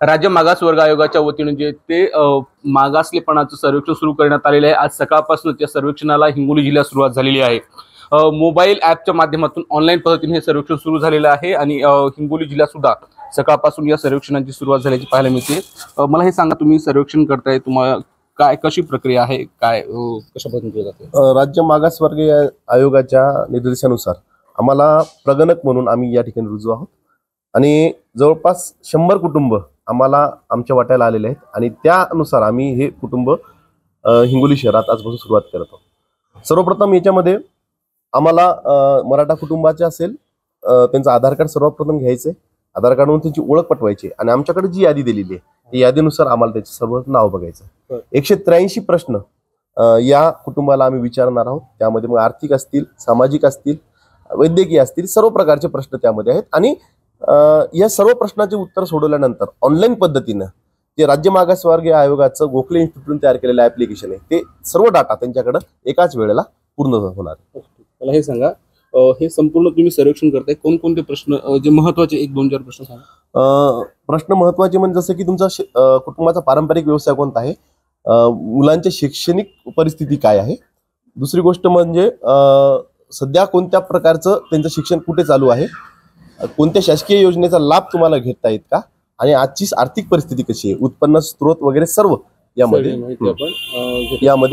राज्य मागासवर्ग आयोगाच्या वतीने जे ते मागासलेपणाचं सर्वेक्षण सुरू करण्यात आलेले आहे। आज सकाळपासून या सर्वेक्षणाला हिंगोली जिल्ह्यात सुरुवात झालेली आहे। मोबाईल ॲपच्या माध्यमातून ऑनलाईन पद्धतीने हे सर्वेक्षण सुरू झालेलं आहे आणि हिंगोली जिल्ह्यात सुद्धा सकाळपासून या सर्वेक्षणाची सुरुवात झाल्याची पाहायला मिळते। मला हे सांगा, तुम्ही सर्वेक्षण करताय, तुम्हाला काय कशी प्रक्रिया आहे, काय कशा पद्धतीने केलं जाते? राज्य मागासवर्गीय आयोगाच्या निर्देशानुसार आम्हाला प्रगणक म्हणून आम्ही या ठिकाणी रुजू आहोत आणि जवळपास 100 कुटुंब आम्हाला आमच्या वाट्याला आलेले आहेत आणि त्यानुसार आम्ही हे कुटुंब हिंगोली शहरात आजपासून सुरुवात करत आहोत। सर्वप्रथम याच्यामध्ये आम्हाला मराठा कुटुंबाचे असेल त्यांचं आधार कार्ड सर्वप्रथम घ्यायचे, आधार कार्डवरून त्यांची ओळख पटवायची आणि आमच्याकडे जी यादी दिलेली आहे त्या यादीनुसार आम्हाला त्याचे सर्व नाव बघायचं। 183 प्रश्न या कुटुंबाला आम्ही विचारणार आहोत। त्यामध्ये मग आर्थिक असतील, सामाजिक असतील, वैद्यकीय असतील, सर्व प्रकारचे प्रश्न त्यामध्ये आहेत आणि या सर्व प्रश्नाचे उत्तर सोडवल्यानंतर ऑनलाईन पद्धतीने जे राज्य मागासवर्गीय आयोगाचं गोखले इन्स्टिट्यूटने तयार केलेलं ॲप्लिकेशन आहे ते सर्व डाटा त्यांच्याकडे एकाच वेळेला पूर्ण होणार आहे। मला हे सांगा, हे संपूर्ण तुम्ही सर्वेक्षण करताय, कोणकोणते प्रश्न जे महत्त्वाचे 1-2-4 प्रश्न सांगा। प्रश्न महत्त्वाचे म्हणजे जसं की तुमचा कुटुंबाचा पारंपरिक व्यवसाय कोणता आहे, मुलांची शैक्षणिक परिस्थिती काय आहे, दुसरी गोष्ट म्हणजे सध्या कोणत्या प्रकारचं त्यांचं शिक्षण कुठे चालू आहे, कोणत्या शासकीय योजनेचा लाभ तुम्हाला घेता येत का आणि आजची आर्थिक परिस्थिती कशी आहे, उत्पन्न स्त्रोत वगैरे सर्व यामध्ये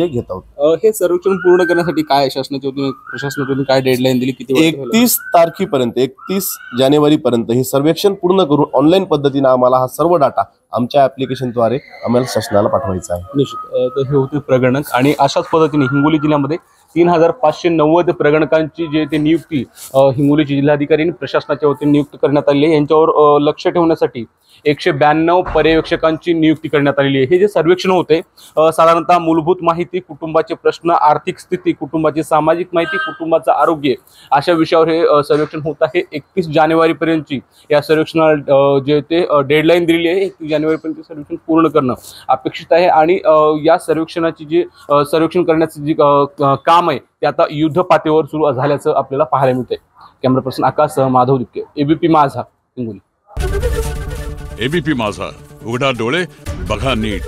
घेत आहोत। हे सर्वेक्षण पूर्ण करण्यासाठी काय प्रशासनातून काय डेडलाईन दिली, किती 31 तारखेपर्यंत 31 जानेवारीपर्यंत हे सर्वेक्षण पूर्ण करून ऑनलाईन पद्धतीने आम्हाला हा सर्व डाटा आमच्या ॲप्लिकेशनद्वारे आम्हाला शासनाला पाठवायचा आहे। निश्चित तर हे होते प्रगणक आणि अशाच पद्धतीने हिंगोली जिल्ह्यामध्ये 3590 प्रगणकांची जे ते नियुक्ती हिंगोली जिल्हाधिकारी आणि प्रशासनाच्या वतीने नियुक्त करण्यात आली आहे। यांच्यावर लक्ष ठेवण्यासाठी 192 पर्यवेक्षकांची नियुक्ती करण्यात आलेली आहे। हे जे सर्वेक्षण होते साधारणतः मूलभूत माहिती, कुटुंबाचे प्रश्न, आर्थिक स्थिती, कुटुंबाची सामाजिक माहिती, कुटुंबाचं आरोग्य अशा विषयावर हे सर्वेक्षण होत आहे। 31 जानेवारीपर्यंतची या सर्वेक्षणाला जे ते डेडलाईन दिलेली आहे। 31 जानेवारीपर्यंत सर्वेक्षण पूर्ण करणं अपेक्षित आहे आणि या सर्वेक्षणाची जी सर्वेक्षण करण्याचं जी काम आहे ते आता युद्ध पातळीवर सुरू झाल्याचं आपल्याला पाहायला मिळते। कॅमेरा पर्सन आकाश, माधव दिपके, एबीपी माझा, हिंगोली। एबीपी माझा, उघडा डोळे बघा नीट।